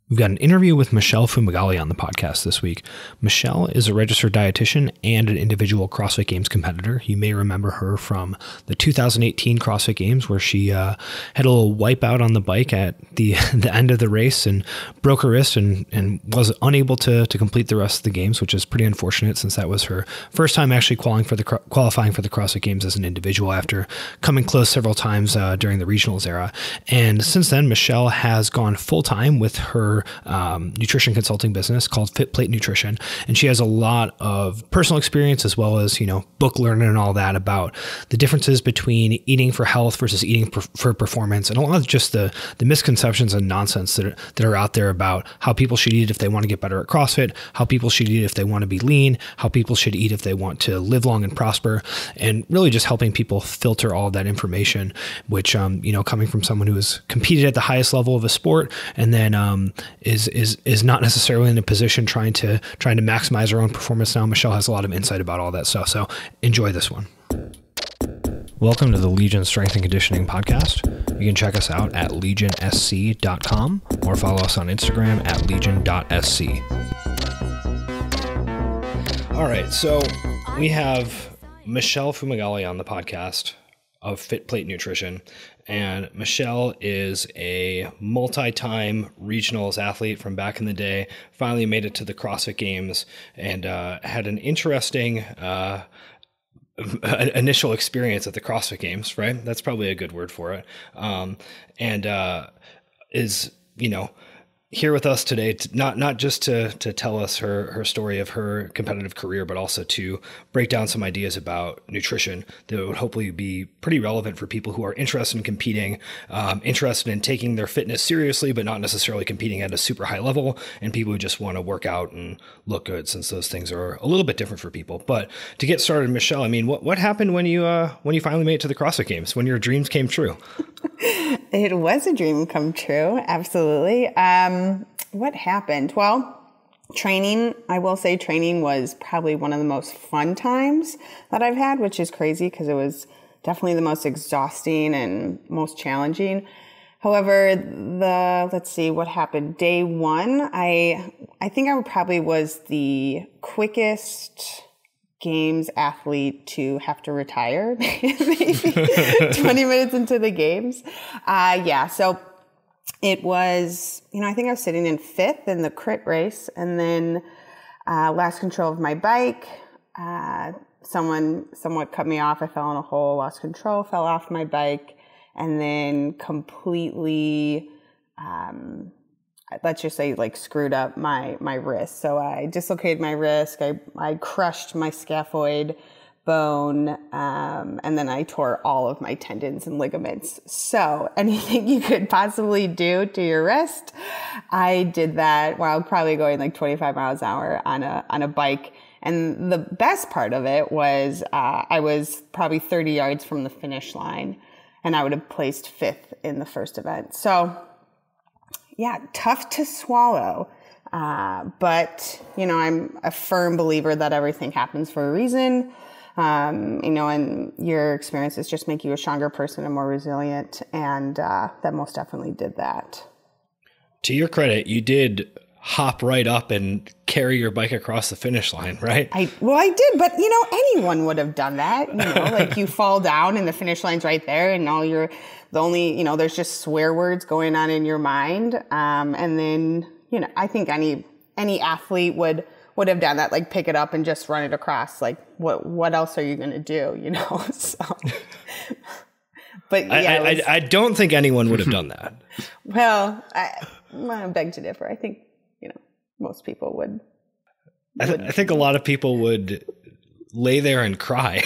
We've got an interview with Michele Fumagalli on the podcast this week. Michele is a registered dietitian and an individual CrossFit Games competitor. You may remember her from the 2018 CrossFit Games, where she had a little wipeout on the bike at the end of the race and broke her wrist and was unable to complete the rest of the games, which is pretty unfortunate since that was her first time actually qualifying for the CrossFit Games as an individual after coming close several times during the regionals era. And since then, Michele has gone full-time with her nutrition consulting business called Fit Plate Nutrition. And she has a lot of personal experience as well as, book learning and all that about the differences between eating for health versus eating for performance, and a lot of just the misconceptions and nonsense that are out there about how people should eat if they want to get better at CrossFit, how people should eat if they want to be lean, how people should eat if they want to live long and prosper, and really just helping people filter all of that information, which, coming from someone who has competed at the highest level of a sport and then is not necessarily in a position trying to maximize her own performance now. Michele has a lot of insight about all that stuff. So enjoy this one. Welcome to the Legion Strength and Conditioning Podcast. You can check us out at legionsc.com or follow us on Instagram at legion.sc. All right. So we have Michele Fumagalli on the podcast of Fit Plate Nutrition. And Michele is a multi-time regionals athlete from back in the day, finally made it to the CrossFit Games, and had an interesting initial experience at the CrossFit Games, right? That's probably a good word for it. And is, here with us today, not just to tell us her story of her competitive career, but also to break down some ideas about nutrition that would hopefully be pretty relevant for people who are interested in competing, interested in taking their fitness seriously, but not necessarily competing at a super high level, and people who just want to work out and look good, since those things are a little bit different for people. But to get started, Michele, what happened when you finally made it to the CrossFit Games, when your dreams came true? It was a dream come true. Absolutely. What happened? Well, I will say training was probably one of the most fun times that I've had, which is crazy because it was definitely the most exhausting and most challenging. However, let's see what happened. Day one, I think I probably was the quickest Games athlete to have to retire, maybe 20 minutes into the games. So it was, I think I was sitting in fifth in the crit race, and then lost control of my bike. Someone somewhat cut me off. I fell in a hole, lost control, fell off my bike, and then completely, let's just say, screwed up my wrist. So I dislocated my wrist. I crushed my scaphoid bone, and then I tore all of my tendons and ligaments. So anything you could possibly do to your wrist, I did that while probably going 25 miles an hour on a bike. And the best part of it was I was probably 30 yards from the finish line, and I would have placed fifth in the first event. So yeah, tough to swallow. But, I'm a firm believer that everything happens for a reason. And your experiences just make you a stronger person and more resilient. And that most definitely did that. To your credit, you did hop right up and carry your bike across the finish line, right? I did, but anyone would have done that. You fall down and the finish line's right there, and there's just swear words going on in your mind. And then, I think any athlete would have done that, pick it up and just run it across. What else are you going to do, So, but yeah, I don't think anyone would have done that. Well, I beg to differ. I think, most people would. I think a lot of people would lay there and cry.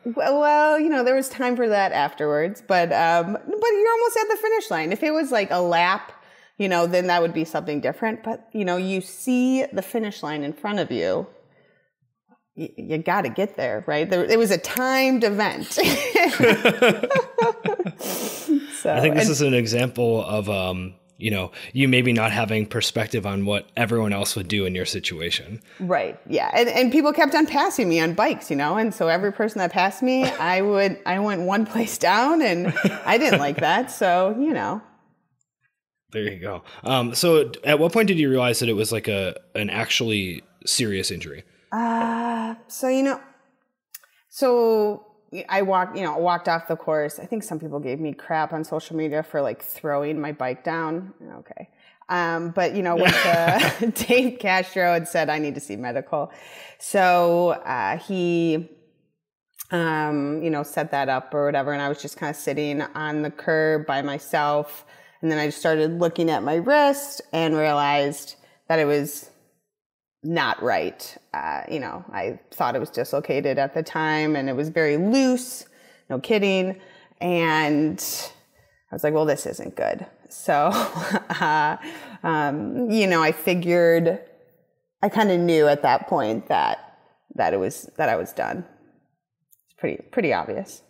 Well, there was time for that afterwards, but you're almost at the finish line. If it was a lap, then that would be something different. But, you see the finish line in front of you. You got to get there, right? It was a timed event. So, I think this is an example of, you maybe not having perspective on what everyone else would do in your situation. Right. Yeah. And people kept on passing me on bikes, and so every person that passed me, I went one place down, and I didn't like that. So, There you go. So at what point did you realize that it was like an actually serious injury? So I walked off the course. I think some people gave me crap on social media for like throwing my bike down. Okay. But went to Dave Castro and said, I need to see medical. So, he, set that up or whatever. And I was just kind of sitting on the curb by myself. And then I just started looking at my wrist and realized that it was not right. I thought it was dislocated at the time and it was very loose, no kidding. And I was like, well, this isn't good. So, I figured, I kind of knew at that point that I was done. It's pretty obvious.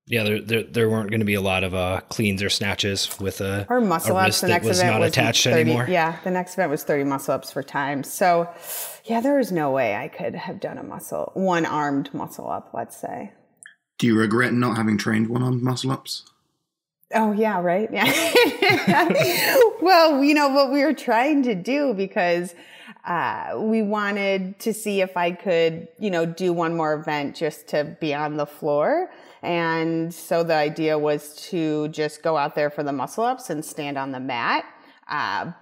Yeah, there weren't going to be a lot of cleans or snatches with or muscle ups. The next was event not was attached 30, anymore. Yeah, the next event was 30 muscle ups for time. So, yeah, there was no way I could have done one armed muscle up. Let's say. Do you regret not having trained one armed muscle ups? Oh yeah, right. Yeah. Well, what we were trying to do because we wanted to see if I could, do one more event just to be on the floor. And so the idea was to just go out there for the muscle ups and stand on the mat. And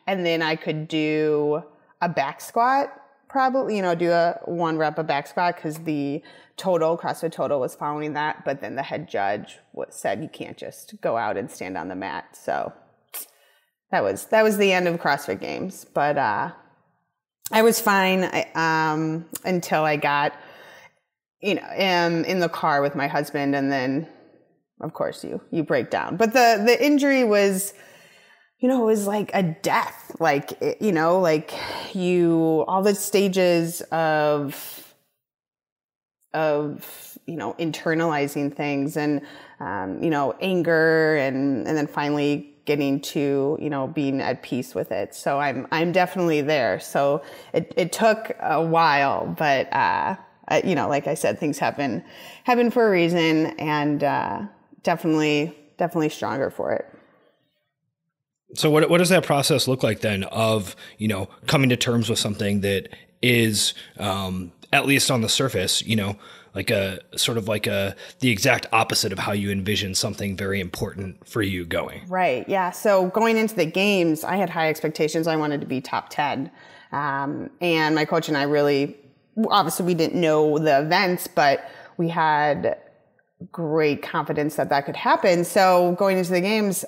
then I could do a back squat, probably, do a 1 rep of back squat because the CrossFit Total was following that. But then the head judge said, you can't just go out and stand on the mat. So that was the end of CrossFit Games. But, I was fine, until I got, in the car with my husband, and then, of course, you break down. But the injury was, it was like a death, all the stages of internalizing things and, anger and then finally getting to, being at peace with it. So I'm definitely there. So it took a while, but, like I said, things happen for a reason, and definitely stronger for it. So what does that process look like then of, coming to terms with something that is, at least on the surface, the exact opposite of how you envision something very important for you going? Right. Yeah. So going into the games, I had high expectations. I wanted to be top 10. And my coach and I obviously we didn't know the events, but we had great confidence that could happen. So going into the games,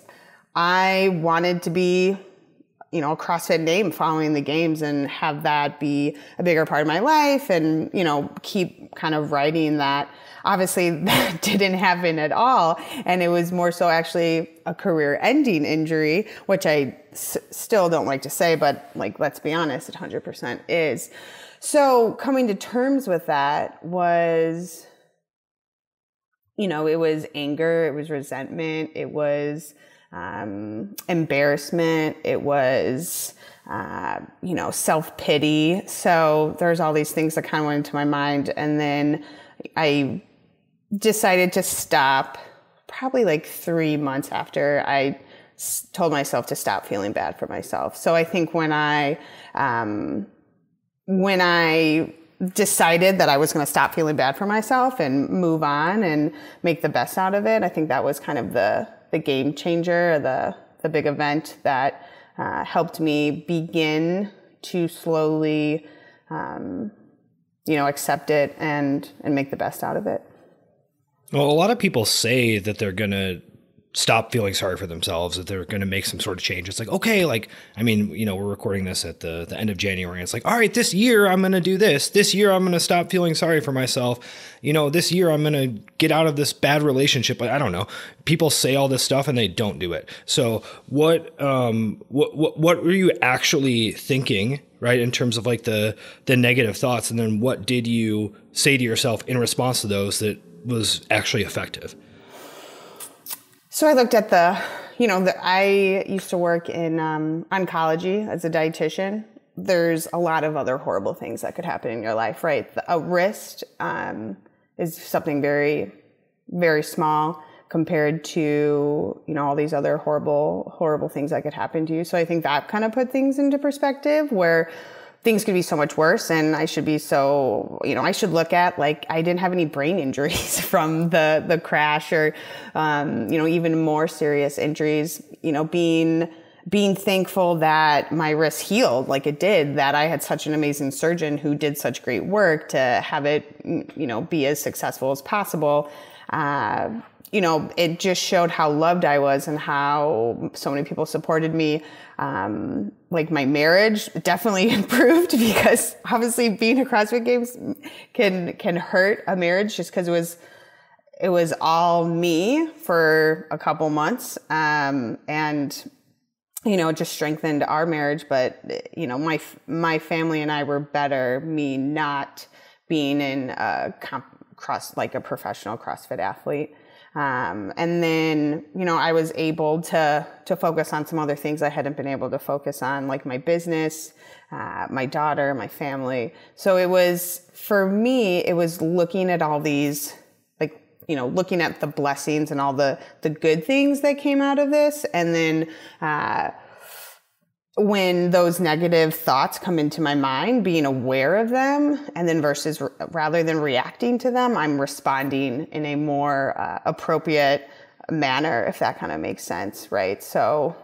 I wanted to be, a CrossFit name following the games and have that be a bigger part of my life and, keep kind of writing that. Obviously that didn't happen at all. And it was more so actually a career ending injury, which I still don't like to say, but let's be honest, it 100% is. So coming to terms with that was, it was anger, it was resentment, it was embarrassment, it was, self-pity. So there's all these things that kind of went into my mind. And then I decided to stop probably 3 months after I told myself to stop feeling bad for myself. So I think when I decided that I was going to stop feeling bad for myself and move on and make the best out of it, I think that was kind of the game changer, the big event that helped me begin to slowly, accept it and make the best out of it. Well, a lot of people say that they're going to stop feeling sorry for themselves, that they're going to make some sort of change. It's we're recording this at the end of January. And it's all right, this year I'm going to do this. This year I'm going to stop feeling sorry for myself. This year I'm going to get out of this bad relationship. I don't know. People say all this stuff and they don't do it. So what were you actually thinking, right? In terms of the negative thoughts, and then what did you say to yourself in response to those that was actually effective? So I looked at I used to work in oncology as a dietitian. There's a lot of other horrible things that could happen in your life, right? A wrist is something very, very small, compared to, all these other horrible things that could happen to you. So I think that kind of put things into perspective, where things could be so much worse, and I should be I should look at, like, I didn't have any brain injuries from the crash, or, even more serious injuries, being thankful that my wrist healed like it did, that I had such an amazing surgeon who did such great work to have it, be as successful as possible. It just showed how loved I was and how so many people supported me. Like, my marriage definitely improved, because obviously being at CrossFit Games can hurt a marriage, just because it was all me for a couple months. And it just strengthened our marriage. But, my family and I were better, me not being in like a professional CrossFit athlete. And then, I was able to focus on some other things I hadn't been able to focus on, like my business, my daughter, my family. So for me, it was looking at all these, looking at the blessings and all the good things that came out of this. And then, when those negative thoughts come into my mind, being aware of them, and then rather than reacting to them, I'm responding in a more appropriate manner, if that kind of makes sense, right? So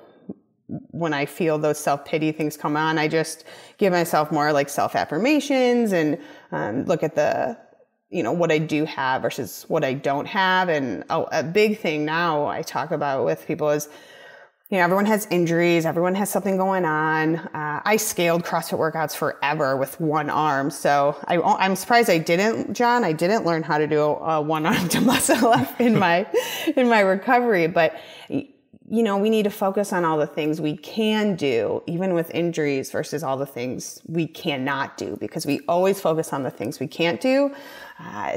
when I feel those self-pity things come on, I just give myself more like self-affirmations and look at what I do have versus what I don't have. And a big thing now I talk about with people is, everyone has injuries. Everyone has something going on. I scaled CrossFit workouts forever with one arm. So I'm surprised I didn't learn how to do a one arm to muscle up in my recovery. But, we need to focus on all the things we can do, even with injuries, versus all the things we cannot do, because we always focus on the things we can't do.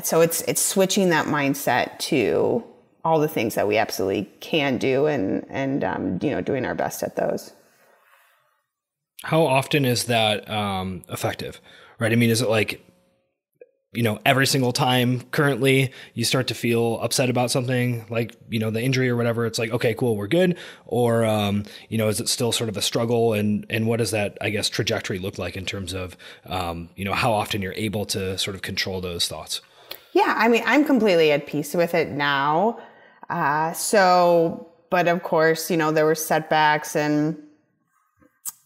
So it's switching that mindset to all the things that we absolutely can do, and doing our best at those. How often is that effective, right? I mean, is it like, every single time currently you start to feel upset about something, like, the injury or whatever, it's like, okay, cool, we're good? Or, is it still sort of a struggle? And what does that, I guess, trajectory look like in terms of, how often you're able to sort of control those thoughts? Yeah, I mean, I'm completely at peace with it now. But of course, there were setbacks, and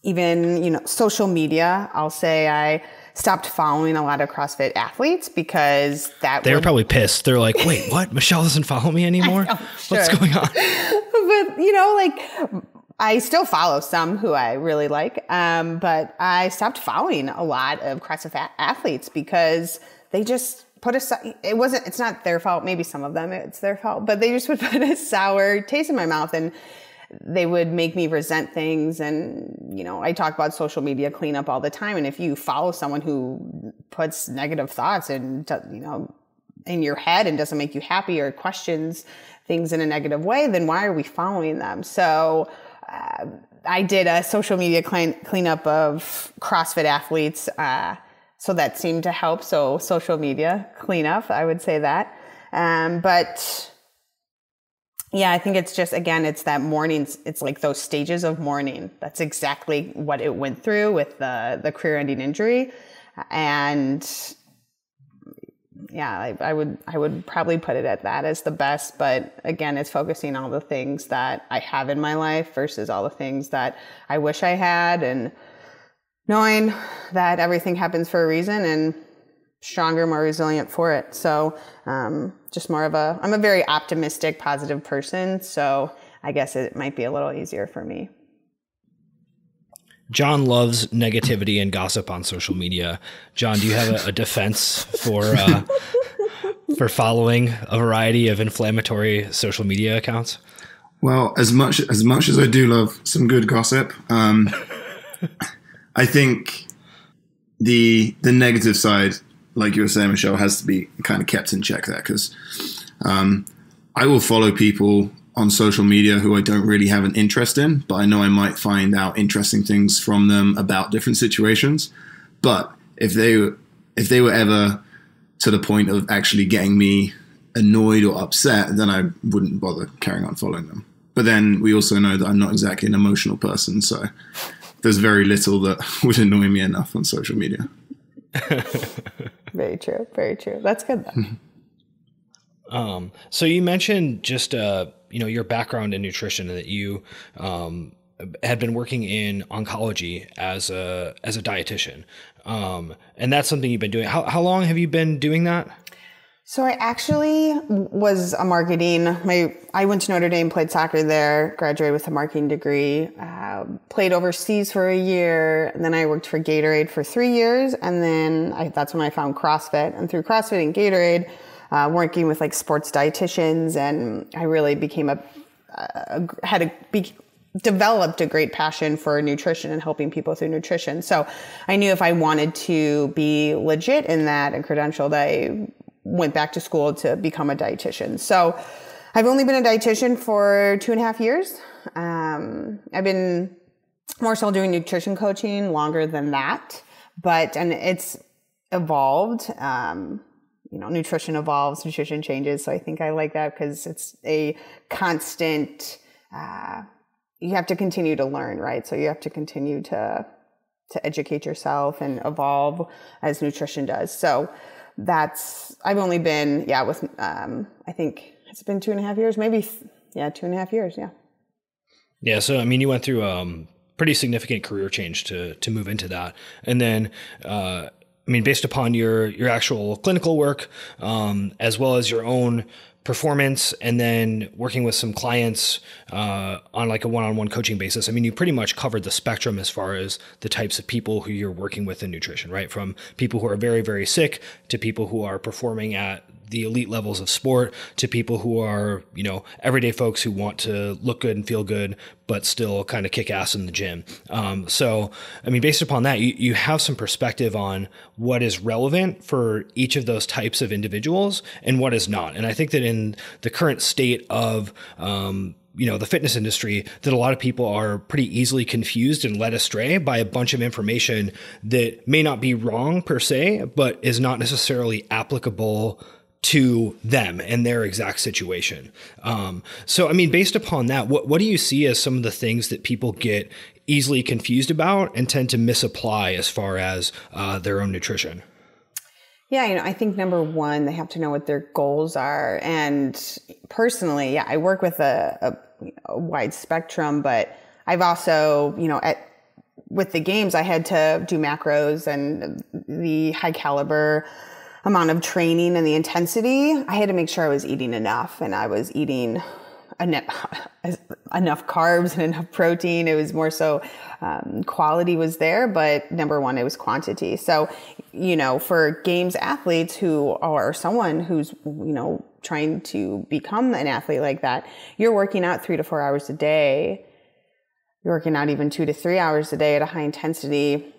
even, social media. I'll say I stopped following a lot of CrossFit athletes, because they were probably pissed. They're like, wait, what? Michele doesn't follow me anymore? Sure. What's going on? But, I still follow some who I really like. But I stopped following a lot of CrossFit athletes, because they just put it's not their fault. Maybe some of them, it's their fault, but they just would put a sour taste in my mouth, and they would make me resent things. And, I talk about social media cleanup all the time. And if you follow someone who puts negative thoughts and, in your head and doesn't make you happy, or questions things in a negative way, then why are we following them? So, I did a social media cleanup of CrossFit athletes, so that seemed to help. So social media cleanup, I would say that. But yeah, I think it's just, again, it's that mourning. It's like those stages of mourning. That's exactly what it went through with the career-ending injury. And yeah, I would probably put it at that as the best. But again, it's focusing on all the things that I have in my life versus all the things that I wish I had, and knowing that everything happens for a reason, and stronger, more resilient for it. So just I'm a very optimistic, positive person. So I guess it might be a little easier for me. John loves negativity and gossip on social media. John, do you have a defense for following a variety of inflammatory social media accounts? Well, as much as I do love some good gossip, I think the negative side, like you were saying, Michele, has to be kind of kept in check there, because I will follow people on social media who I don't really have an interest in, but I know I might find out interesting things from them about different situations. But if they were ever to the point of actually getting me annoyed or upset, then I wouldn't bother carrying on following them. But then we also know that I'm not exactly an emotional person, so there's very little that would annoy me enough on social media. Very true. Very true. That's good though. So you mentioned just, your background in nutrition, and that you had been working in oncology as a dietitian. And that's something you've been doing. How long have you been doing that? So I actually was a marketing, I went to Notre Dame, played soccer there, graduated with a marketing degree, played overseas for a year, and then I worked for Gatorade for 3 years, and then that's when I found CrossFit. And through CrossFit and Gatorade, working with like sports dietitians, and I really became developed a great passion for nutrition and helping people through nutrition. So I knew if I wanted to be legit in that and credentialed, I went back to school to become a dietitian. So I've only been a dietitian for 2.5 years. I've been more so doing nutrition coaching longer than that, and it's evolved. Nutrition evolves, nutrition changes. So I think I like that because it's a constant, you have to continue to learn, right? So you have to continue to educate yourself and evolve as nutrition does. So I've only been, I think it's been 2.5 years, maybe, 2.5 years. Yeah. Yeah. So, you went through pretty significant career change to move into that. And then, based upon your actual clinical work, as well as your own performance, and then working with some clients on like a one-on-one coaching basis. You pretty much covered the spectrum as far as the types of people who you're working with in nutrition, right? From people who are very, very sick to people who are performing at the elite levels of sport to people who are, everyday folks who want to look good and feel good, but still kind of kick ass in the gym. So, based upon that, you have some perspective on what is relevant for each of those types of individuals and what is not. And I think that in the current state of, the fitness industry, that a lot of people are pretty easily confused and led astray by a bunch of information that may not be wrong per se, but is not necessarily applicable to them and their exact situation. So, based upon that, what do you see as some of the things that people get easily confused about and tend to misapply as far as their own nutrition? Yeah, I think number one, they have to know what their goals are. And personally, I work with a wide spectrum, but I've also, with the games, I had to do macros and the high caliber amount of training and the intensity. I had to make sure I was eating enough, and I was eating enough carbs and enough protein. It was more so quality was there, but number one, it was quantity. So, for games athletes or someone who's, trying to become an athlete like that, you're working out 3 to 4 hours a day. You're working out even 2 to 3 hours a day at a high intensity.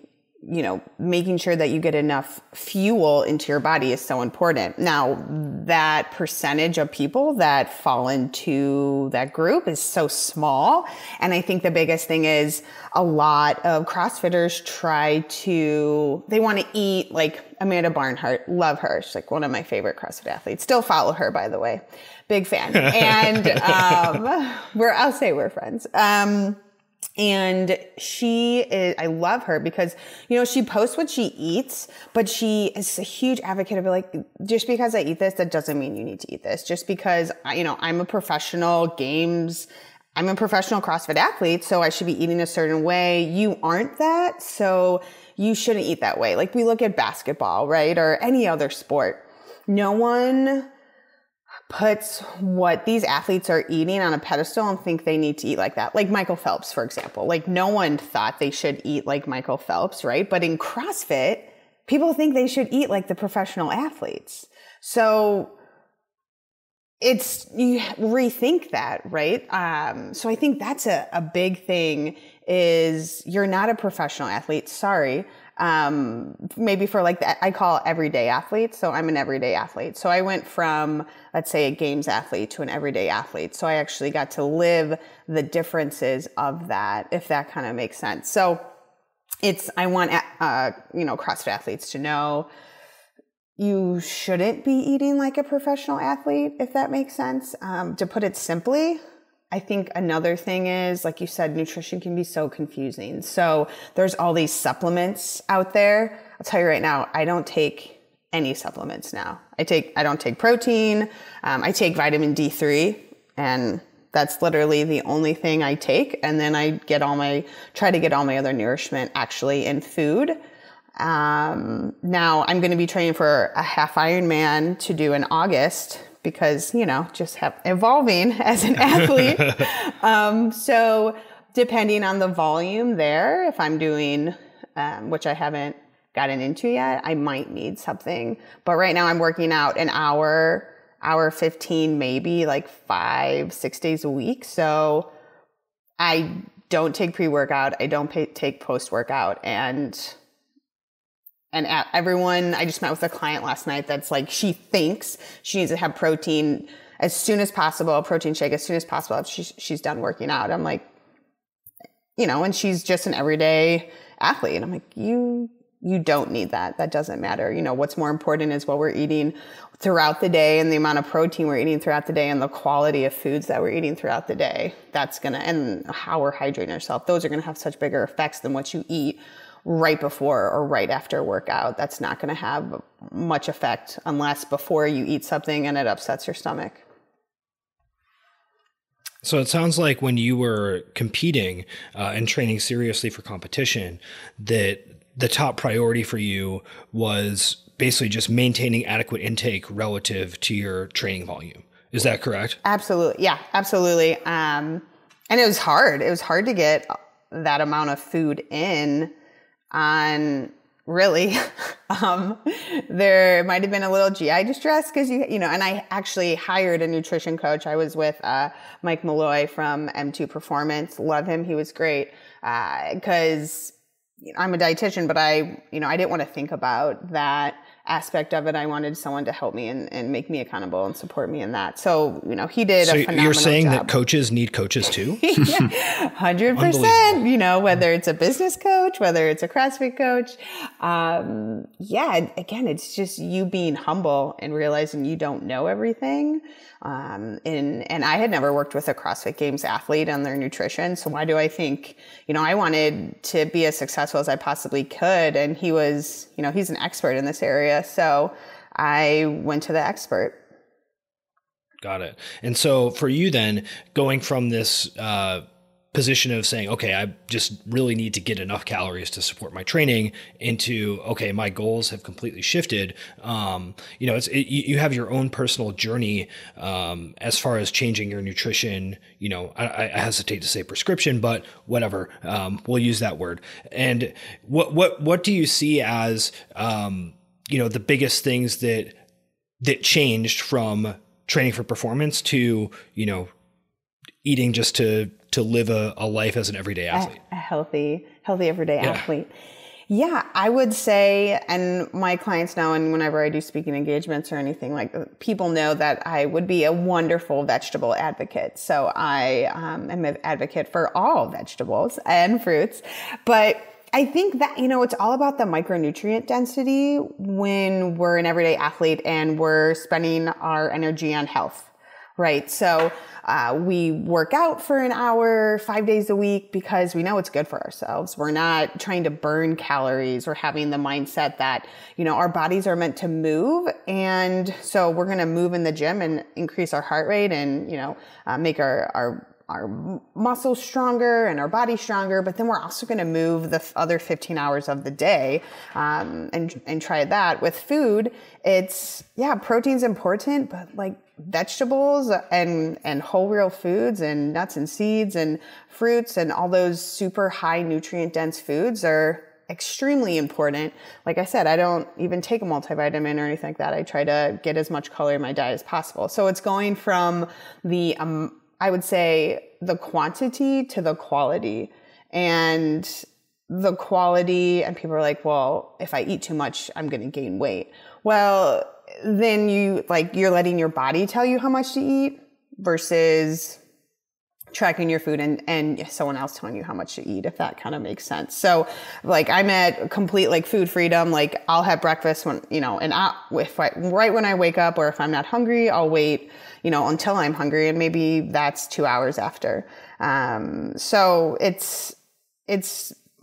Making sure that you get enough fuel into your body is so important. Now, that percentage of people that fall into that group is so small. And I think the biggest thing is a lot of CrossFitters they want to eat like Amanda Barnhart. Love her. She's like one of my favorite CrossFit athletes. Still follow her, by the way. Big fan. And I'll say we're friends. And I love her because, she posts what she eats, but she is a huge advocate of like, just because I eat this, that doesn't mean you need to eat this. Just because, I'm a professional CrossFit athlete, so I should be eating a certain way. You aren't that, so you shouldn't eat that way. Like we look at basketball, right? Or any other sport. No one puts what these athletes are eating on a pedestal and think they need to eat like that. Like Michael Phelps, for example. Like no one thought they should eat like Michael Phelps, right? But in CrossFit, people think they should eat like the professional athletes. So you rethink that, right? So I think that's a big thing is you're not a professional athlete. Sorry. Maybe for like I call everyday athletes. So I'm an everyday athlete. So I went from, let's say, a games athlete to an everyday athlete. So I actually got to live the differences of that, if that kind of makes sense. So I want, CrossFit athletes to know you shouldn't be eating like a professional athlete, if that makes sense. To put it simply, I think another thing is, like you said, nutrition can be so confusing. So there's all these supplements out there. I'll tell you right now, I don't take any supplements now. I don't take protein. I take vitamin D3, and that's literally the only thing I take. And then I try to get all my other nourishment actually in food. Now I'm going to be training for a half Ironman to do in August because, just evolving as an athlete. So depending on the volume there, if I'm doing, which I haven't gotten into yet, I might need something. But right now I'm working out an hour 15, maybe like 5-6 days a week. So I don't take pre-workout. I don't take post-workout. And everyone, I just met with a client last night that's like, she thinks she needs to have protein as soon as possible, a protein shake as soon as possible if she's done working out. I'm like, and she's just an everyday athlete. I'm like, you don't need that. That doesn't matter. What's more important is what we're eating throughout the day and the amount of protein we're eating throughout the day and the quality of foods that we're eating throughout the day. And how we're hydrating ourselves. Those are going to have such bigger effects than what you eat right before or right after a workout. That's not going to have much effect unless before you eat something and it upsets your stomach. So it sounds like when you were competing and training seriously for competition, that the top priority for you was basically just maintaining adequate intake relative to your training volume. Is that correct? Absolutely. Yeah, absolutely. And it was hard. It was hard to get that amount of food in on really, there might've been a little GI distress because and I actually hired a nutrition coach. I was with, Mike Malloy from M2 Performance. Love him. He was great. Cause I'm a dietitian, but I didn't want to think about that aspect of it. I wanted someone to help me and make me accountable and support me in that. So, he did a phenomenal job. You're saying that coaches need coaches too? Yeah, 100%, whether it's a business coach, whether it's a CrossFit coach. Again, it's just you being humble and realizing you don't know everything. And I had never worked with a CrossFit Games athlete on their nutrition. So why do I think, I wanted to be as successful as I possibly could. And he was, he's an expert in this area. So I went to the expert. Got it. And so for you then, going from this, position of saying, okay, I just really need to get enough calories to support my training into, okay, my goals have completely shifted. You have your own personal journey, as far as changing your nutrition, I hesitate to say prescription, but whatever, we'll use that word. And what do you see as, the biggest things that changed from training for performance to, eating just to live a life as an everyday athlete? A healthy everyday athlete. Yeah, I would say, and my clients know, and whenever I do speaking engagements or anything, like people know that I would be a wonderful vegetable advocate. So I am an advocate for all vegetables and fruits. But I think that, it's all about the micronutrient density when we're an everyday athlete and we're spending our energy on health. Right. So we work out for an hour, 5 days a week because we know it's good for ourselves. We're not trying to burn calories or having the mindset that, our bodies are meant to move. And so we're going to move in the gym and increase our heart rate and, make our muscles stronger and our body stronger. But then we're also going to move the other 15 hours of the day and try that. With food, protein's important, but like vegetables and whole real foods and nuts and seeds and fruits and all those super high nutrient dense foods are extremely important. Like I said, I don't even take a multivitamin or anything like that. I try to get as much color in my diet as possible. So it's going from the, I would say the quantity to the quality. And the quality, and people are like, well, if I eat too much, I'm going to gain weight. Well, then you're letting your body tell you how much to eat versus tracking your food and someone else telling you how much to eat, if that kind of makes sense. So like I'm at complete like food freedom. Like I'll have breakfast when, and right when I wake up, or if I'm not hungry, I'll wait, until I'm hungry, and maybe that's 2 hours after. So it's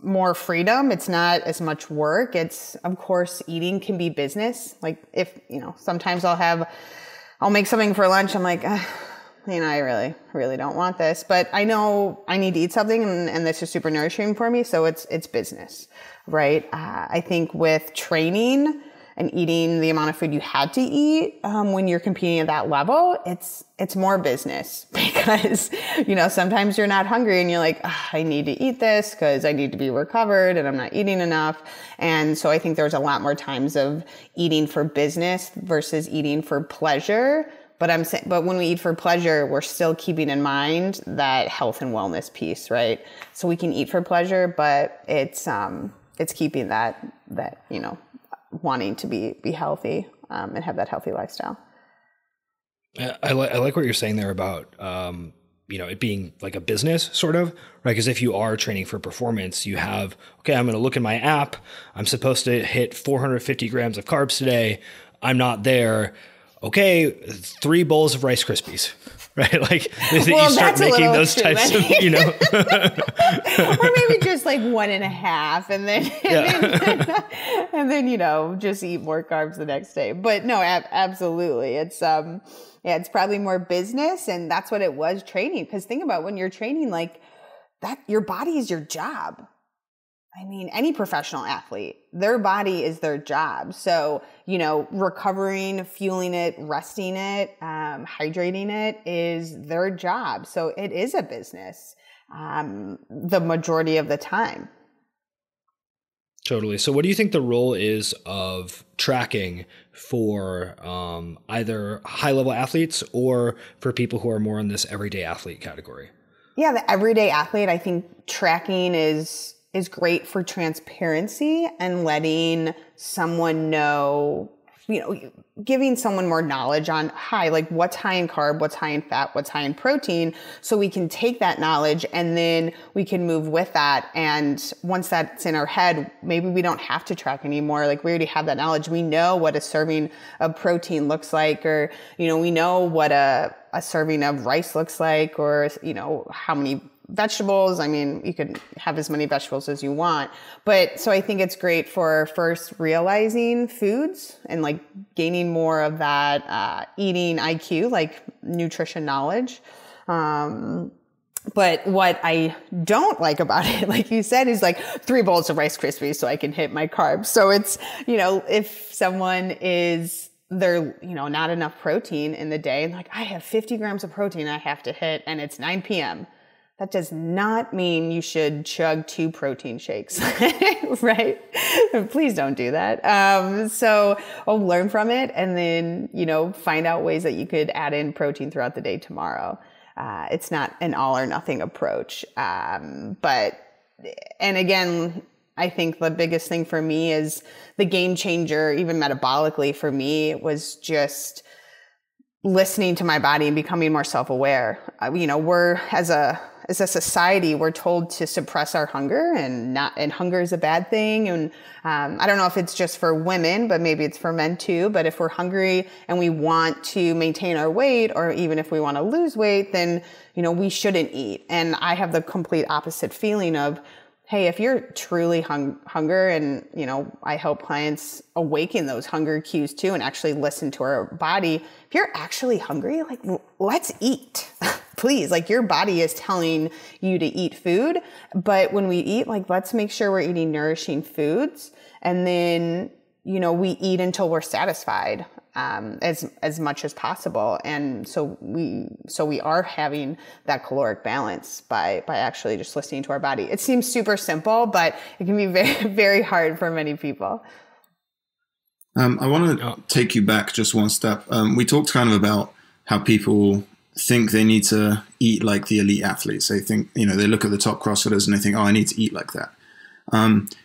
more freedom. It's not as much work. It's, of course, eating can be business. Like if, sometimes I'll make something for lunch. I'm like, I really don't want this, but I know I need to eat something, and this is super nourishing for me. So it's business, right? I think with training and eating the amount of food you had to eat, when you're competing at that level, it's more business because, sometimes you're not hungry and you're like, I need to eat this because I need to be recovered and I'm not eating enough. And so I think there's a lot more times of eating for business versus eating for pleasure. But when we eat for pleasure, we're still keeping in mind that health and wellness piece, right? So we can eat for pleasure, but it's keeping that wanting to be healthy, and have that healthy lifestyle. I like what you're saying there about, it being like a business sort of, right? Because if you are training for performance, you have, okay, I'm going to look in my app. I'm supposed to hit 450 grams of carbs today. I'm not there. Okay, 3 bowls of Rice Krispies, right? Like you start making those types of, or maybe just like 1.5, and then just eat more carbs the next day. But no, absolutely, it's it's probably more business, and that's what it was training. Because think about when you're training like that, your body is your job. I mean, any professional athlete, their body is their job. So, recovering, fueling it, resting it, hydrating it is their job. So it is a business, the majority of the time. Totally. So what do you think the role is of tracking for either high-level athletes or for people who are more in this everyday athlete category? Yeah, the everyday athlete, I think tracking is great for transparency and letting someone know, giving someone more knowledge on like what's high in carb, what's high in fat, what's high in protein. So we can take that knowledge and then we can move with that. And once that's in our head, maybe we don't have to track anymore. Like we already have that knowledge. We know what a serving of protein looks like, or, we know what a serving of rice looks like, or, how many vegetables. I mean, you could have as many vegetables as you want. But so I think it's great for first realizing foods and like gaining more of that eating IQ, like nutrition knowledge. But what I don't like about it, like you said, is like 3 bowls of Rice Krispies so I can hit my carbs. So it's, if someone is there, not enough protein in the day, and like I have 50 grams of protein I have to hit and it's 9 p.m. That does not mean you should chug 2 protein shakes, right? Please don't do that. So I'll learn from it and then, find out ways that you could add in protein throughout the day tomorrow. It's not an all or nothing approach. And again, I think the biggest thing for me is the game changer, even metabolically for me, was just listening to my body and becoming more self-aware. We're as a society, we're told to suppress our hunger, and hunger is a bad thing. And I don't know if it's just for women, but maybe it's for men too. But if we're hungry and we want to maintain our weight, or even if we want to lose weight, then, we shouldn't eat. And I have the complete opposite feeling of, hey, if you're truly hunger, and, I help clients awaken those hunger cues too, and actually listen to our body. If you're actually hungry, like, let's eat. Please, like your body is telling you to eat food. But when we eat, like, let's make sure we're eating nourishing foods. And then, we eat until we're satisfied, as much as possible. And so we are having that caloric balance by actually just listening to our body. It seems super simple, but it can be very, very hard for many people. I want to take you back just one step. We talked kind of about how people think they need to eat like the elite athletes. They think, they look at the top CrossFitters and they think, oh, I need to eat like that.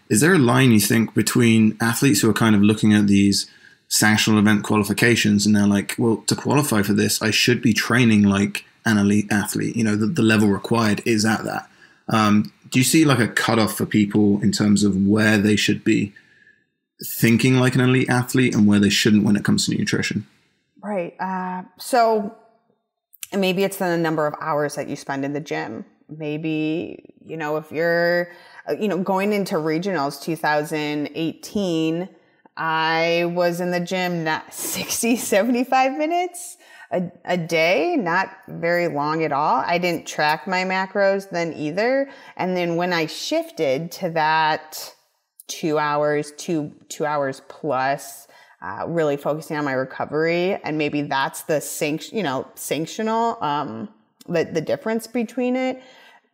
Is there a line, you think, between athletes who are kind of looking at these sanctional event qualifications and they're like, well, to qualify for this, I should be training like an elite athlete. You know, the level required is at that. Do you see like a cutoff for people in terms of where they should be thinking like an elite athlete and where they shouldn't when it comes to nutrition? Right. So maybe it's the number of hours that you spend in the gym. Maybe, you know, if you're, you know, going into regionals 2018, I was in the gym not 60, 75 minutes a day, not very long at all. I didn't track my macros then either. And then when I shifted to that 2 hours, two hours plus, really focusing on my recovery, and maybe that's the sanctional, the difference between it.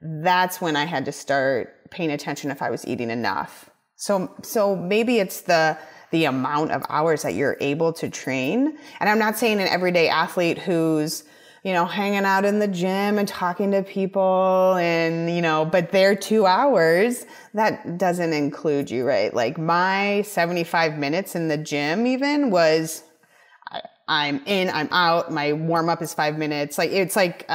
That's when I had to start paying attention if I was eating enough. So maybe it's the amount of hours that you're able to train. And I'm not saying an everyday athlete who's, you know, hanging out in the gym and talking to people and, you know, but their 2 hours, that doesn't include you, right? Like my 75 minutes in the gym even was, I'm in, I'm out. My warm up is 5 minutes. Like it's like,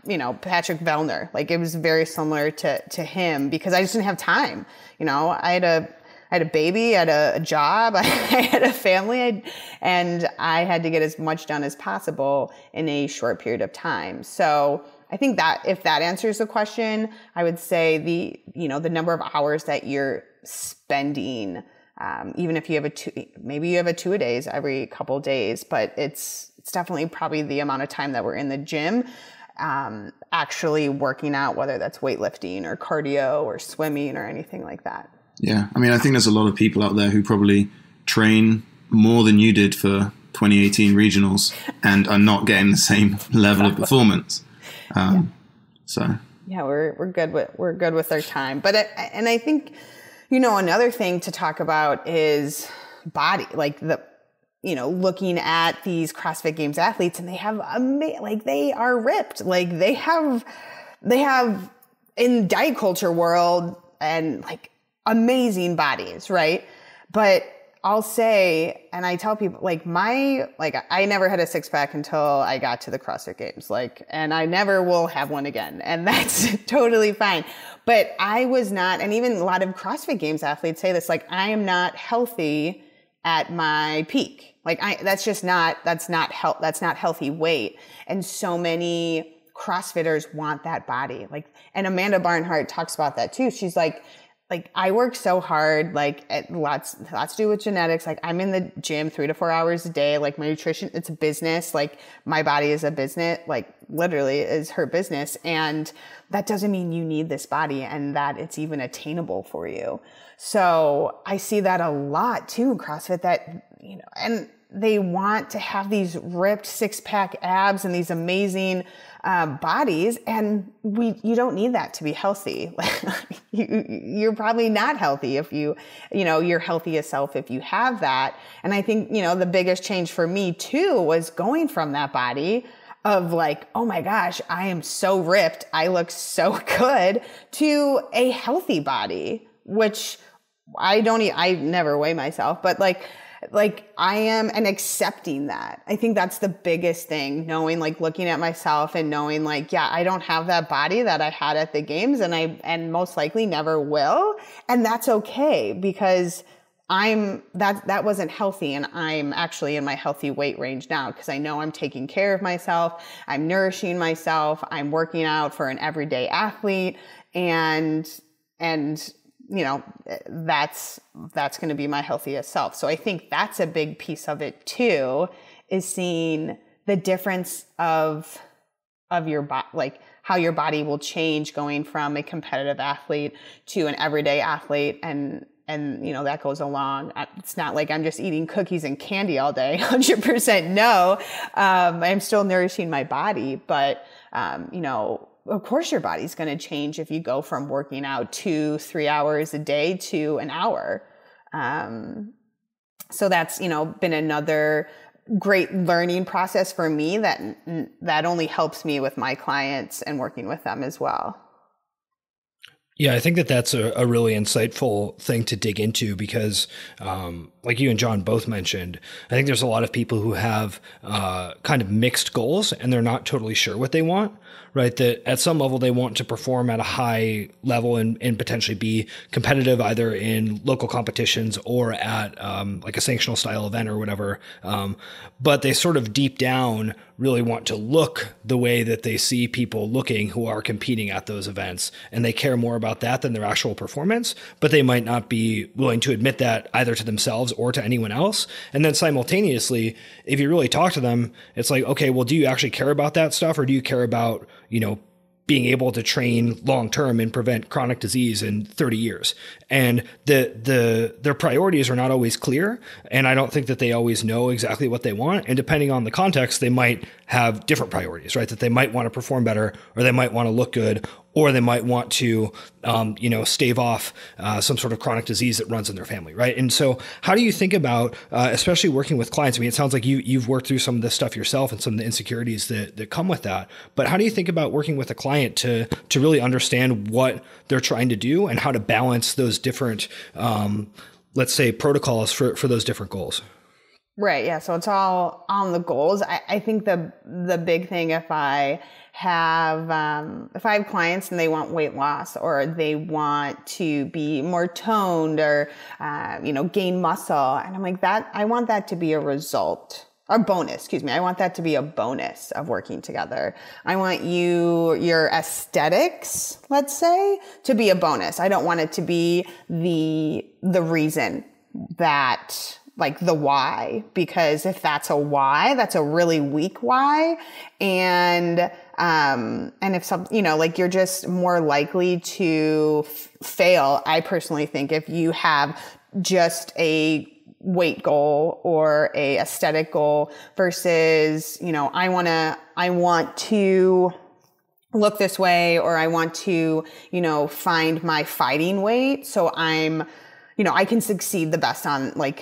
you know, Patrick Vellner. Like it was very similar to him because I just didn't have time. You know, I had a baby, I had a job, I had a family, and I had to get as much done as possible in a short period of time. So I think that if that answers the question, I would say the number of hours that you're spending. Even if you have maybe you have a 2-a-days every couple of days, but it's definitely probably the amount of time that we're in the gym, actually working out, whether that's weightlifting or cardio or swimming or anything like that. Yeah. I mean, I think there's a lot of people out there who probably train more than you did for 2018 regionals and are not getting the same level of performance. So yeah, we're good with our time, but I think, you know, another thing to talk about is body, like looking at these CrossFit Games athletes, and they have they are ripped, like they have in diet culture world and like amazing bodies, right? But I'll say, and I tell people, I never had a six pack until I got to the CrossFit Games, and I never will have one again. And that's totally fine. But I was not, and even a lot of CrossFit Games athletes say this, I am not healthy at my peak. That's not healthy weight. And so many CrossFitters want that body. And Amanda Barnhart talks about that too. She's like, I work so hard, lots to do with genetics. I'm in the gym 3 to 4 hours a day. My nutrition, it's a business. My body is a business, literally is her business. And that doesn't mean you need this body and that it's even attainable for you. So I see that a lot too in CrossFit, that, and they want to have these ripped 6-pack abs and these amazing bodies, and you don't need that to be healthy. You're probably not healthy if your healthiest self if you have that. And I think the biggest change for me too was going from that body of oh my gosh, I am so ripped, I look so good, to a healthy body, which I never weigh myself, but I am, and accepting that. I think that's the biggest thing, knowing, looking at myself and knowing yeah, I don't have that body that I had at the games, and most likely never will. And that's okay, because that wasn't healthy. And I'm actually in my healthy weight range now, because I know I'm taking care of myself. I'm nourishing myself. I'm working out for an everyday athlete, and that's going to be my healthiest self. So I think that's a big piece of it too, is seeing the difference of your body, how your body will change going from a competitive athlete to an everyday athlete. And that goes along. It's not like I'm just eating cookies and candy all day. 100% no. I'm still nourishing my body, but, of course your body's going to change if you go from working out 2-3 hours a day to an hour. So that's, been another great learning process for me that only helps me with my clients and working with them as well. Yeah, I think that's a really insightful thing to dig into, because like you and John both mentioned, I think there's a lot of people who have kind of mixed goals and they're not totally sure what they want. right? That at some level they want to perform at a high level and potentially be competitive either in local competitions or at like a sanctional style event or whatever. But they sort of deep down really want to look the way that they see people looking who are competing at those events. And they care more about that than their actual performance, but they might not be willing to admit that either to themselves or to anyone else. And then simultaneously, if you really talk to them, it's like, okay, well, do you actually care about that stuff? Or do you care about, being able to train long-term and prevent chronic disease in 30 years? And their priorities are not always clear. And I don't think that they always know exactly what they want. And depending on the context, they might have different priorities, right? That they might want to perform better, or they might want to look good, or they might want to, stave off some sort of chronic disease that runs in their family, right? And so how do you think about, especially working with clients? I mean, it sounds like you've worked through some of this stuff yourself and some of the insecurities that come with that. But how do you think about working with a client to really understand what they're trying to do and how to balance those different, let's say, protocols for those different goals? Right. Yeah. So it's all on the goals. I think the big thing, if I have clients and they want weight loss, or they want to be more toned, or, gain muscle, and I'm like, I want that to be a result. Or bonus, excuse me. I want that to be a bonus of working together. I want your aesthetics, let's say, to be a bonus. I don't want it to be the reason that, like, the why, because if that's a why, that's a really weak why. And if some, you're just more likely to fail. I personally think if you have just a weight goal or a aesthetic goal versus, I want to look this way, or I want to, find my fighting weight. So I can succeed the best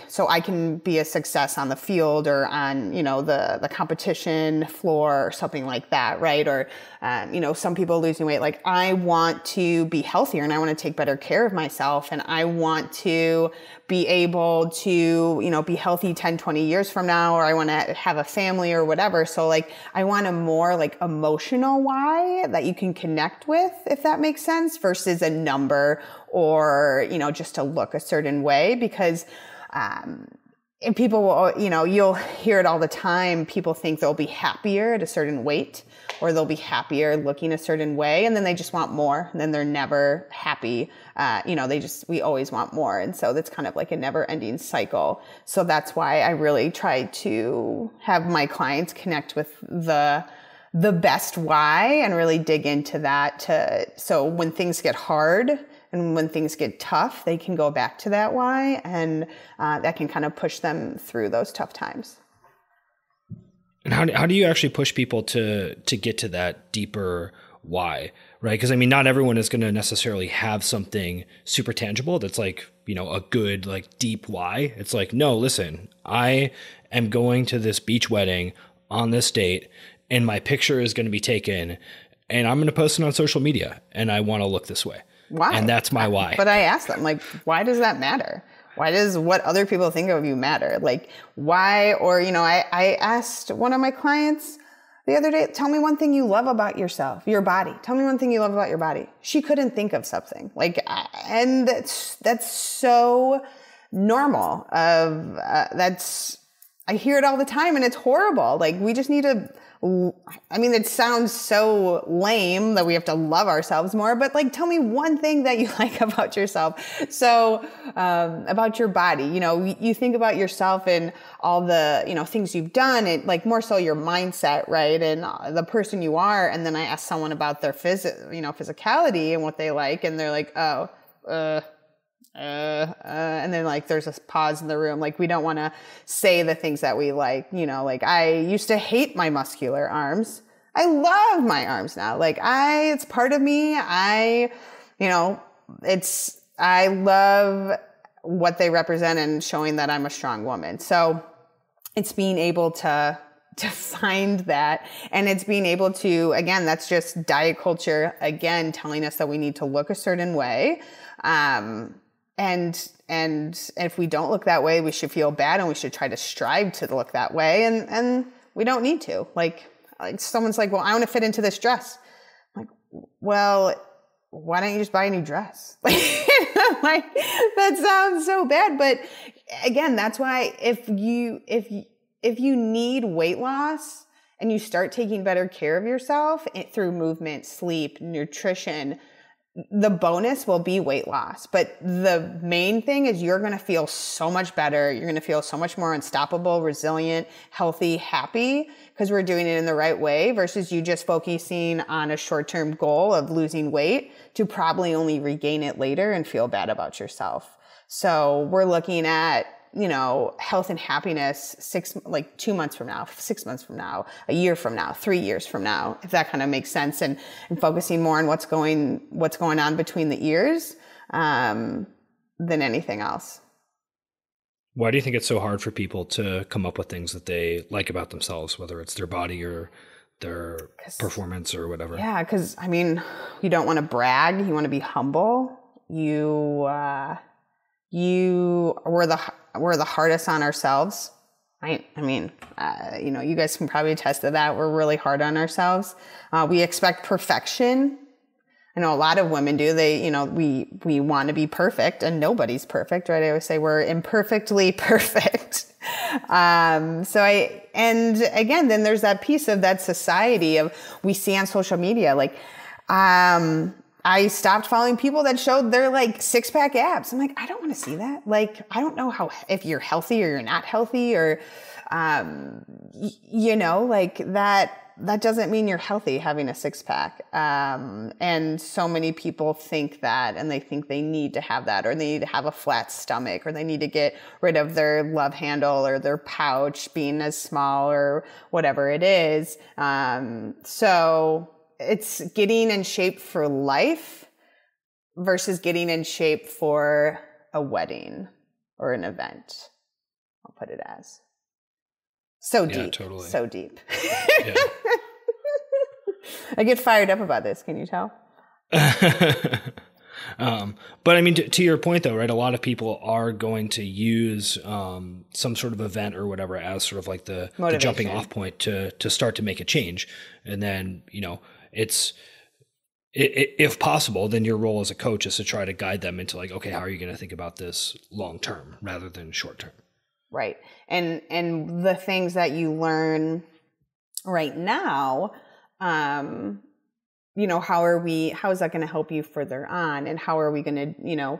so I can be a success on the field or on, the competition floor or something like that. Right. Or, some people losing weight, like, I want to be healthier and I want to take better care of myself. And I want to be able to, be healthy 10, 20 years from now, or I want to have a family or whatever. So I want a more emotional why that you can connect with, if that makes sense, versus a number or, just to look a certain way. Because, and people will, you'll hear it all the time. People think they'll be happier at a certain weight, or they'll be happier looking a certain way. And then they just want more. And then they're never happy. We always want more. And so that's kind of like a never ending cycle. So that's why I really try to have my clients connect with the best why and really dig into that so when things get hard and when things get tough, they can go back to that why, and that can kind of push them through those tough times. And how do you actually push people to get to that deeper why, right? Because, I mean, not everyone is going to necessarily have something super tangible that's like, a good, deep why. It's like, no, listen, I am going to this beach wedding on this date, and my picture is going to be taken, and I'm going to post it on social media, and I want to look this way. Why? And that's my why. But I asked them, why does that matter? Why does what other people think of you matter? Why? Or, I asked one of my clients the other day, tell me one thing you love about yourself, your body. Tell me one thing you love about your body. She couldn't think of something. And that's so normal. I hear it all the time, and it's horrible. We just need to, it sounds so lame that we have to love ourselves more, but tell me one thing that you like about yourself. So, about your body, you think about yourself and all the, things you've done, and more so your mindset, right? And the person you are. And then I ask someone about their physicality and what they like. And they're like, and then there's a pause in the room. We don't want to say the things that we like, I used to hate my muscular arms. I love my arms now. It's part of me. I love what they represent and showing that I'm a strong woman. So it's being able to find that. And it's being able to, again, that's just diet culture, again, telling us that we need to look a certain way. And if we don't look that way, we should feel bad, and we should try to strive to look that way. And we don't need to. like someone's like, well, I want to fit into this dress. I'm like, well, why don't you just buy a new dress? Like that sounds so bad. But again, that's why if you need weight loss and you start taking better care of yourself through movement, sleep, nutrition, the bonus will be weight loss. But the main thing is you're going to feel so much better. You're going to feel so much more unstoppable, resilient, healthy, happy, because we're doing it in the right way versus you just focusing on a short-term goal of losing weight to probably only regain it later and feel bad about yourself. So we're looking at, health and happiness 2 months from now, 6 months from now, a year from now, 3 years from now, if that kind of makes sense, and focusing more on what's going on between the ears than anything else. Why do you think it's so hard for people to come up with things that they like about themselves, whether it's their body or their performance or whatever? Yeah, because you don't want to brag. You want to be humble. We're the hardest on ourselves. You guys can probably attest to that. We're really hard on ourselves. We expect perfection. I know a lot of women do. We want to be perfect, and nobody's perfect, right? I always say we're imperfectly perfect. And again, then there's that piece of that society of we see on social media, like, I stopped following people that showed their like 6-pack abs. I'm like, I don't want to see that. Like, I don't know if you're healthy or you're not healthy or, like that doesn't mean you're healthy having a 6-pack. And so many people think that, and they think they need to have that, or they need to have a flat stomach, or they need to get rid of their love handle or their pouch being as small or whatever it is. So it's getting in shape for life versus getting in shape for a wedding or an event. I'll put it as. So deep. Yeah, totally. So deep. Yeah. I get fired up about this. Can you tell? But to your point though, right? A lot of people are going to use some sort of event or whatever as sort of like the jumping off point to start to make a change. And then, if possible, then your role as a coach is to try to guide them into like, okay, how are you going to think about this long term rather than short term? Right. And the things that you learn right now, how is that going to help you further on? And how are we going to,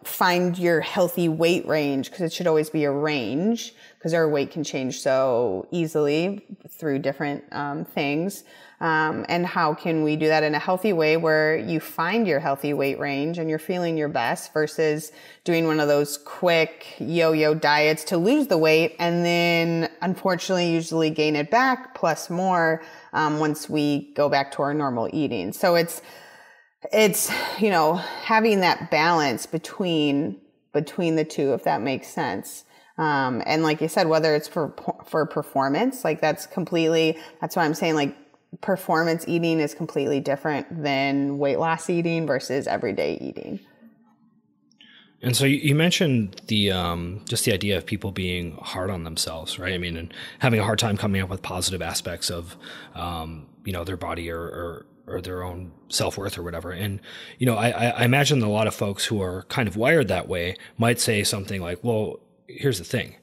find your healthy weight range? Because it should always be a range, because our weight can change so easily through different things. And how can we do that in a healthy way where you find your healthy weight range and you're feeling your best versus doing one of those quick yo-yo diets to lose the weight and then unfortunately usually gain it back plus more once we go back to our normal eating. So it's having that balance between the two, if that makes sense. And like you said, whether it's for performance, like that's why I'm saying like performance eating is completely different than weight loss eating versus everyday eating. And so you mentioned the just the idea of people being hard on themselves, right? And having a hard time coming up with positive aspects of, their body or their own self-worth or whatever. And, I imagine that a lot of folks who are kind of wired that way might say something like, well, here's the thing.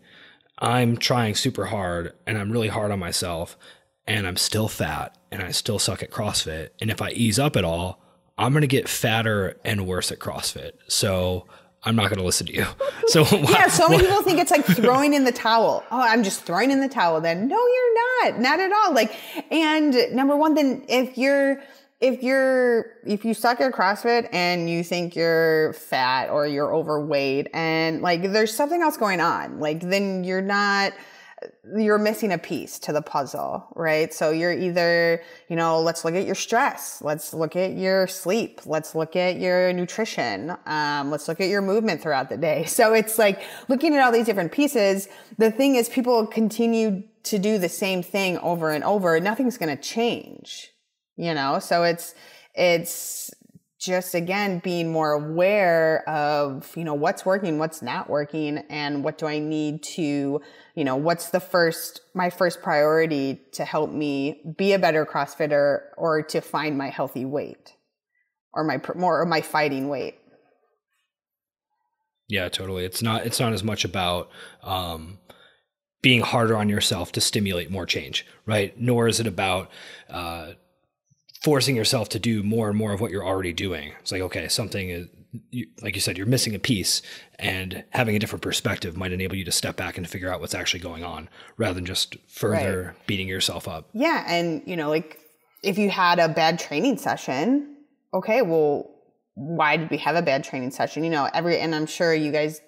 I'm trying super hard and I'm really hard on myself and I'm still fat and I still suck at CrossFit. And if I ease up at all, I'm going to get fatter and worse at CrossFit. So I'm not going to listen to you. So many people think it's like throwing in the towel. Oh, I'm just throwing in the towel then. No, you're not at all. Like, and number one, then if you suck at CrossFit and you think you're fat or you're overweight and like there's something else going on, like then you're missing a piece to the puzzle, right? So you're either, let's look at your stress. Let's look at your sleep. Let's look at your nutrition. Let's look at your movement throughout the day. So it's like looking at all these different pieces. The thing is people continue to do the same thing over and over. Nothing's going to change, so it's just, again, being more aware of, what's working, what's not working, and what do I need to, what's my first priority to help me be a better CrossFitter, or to find my healthy weight, or my fighting weight. Yeah, totally. It's not as much about, being harder on yourself to stimulate more change, right? Nor is it about, forcing yourself to do more and more of what you're already doing. It's like, okay, something is, like you said, you're missing a piece, and having a different perspective might enable you to step back and figure out what's actually going on, rather than just further beating yourself up. Yeah. And, like, if you had a bad training session, okay, well, why did we have a bad training session? And I'm sure you guys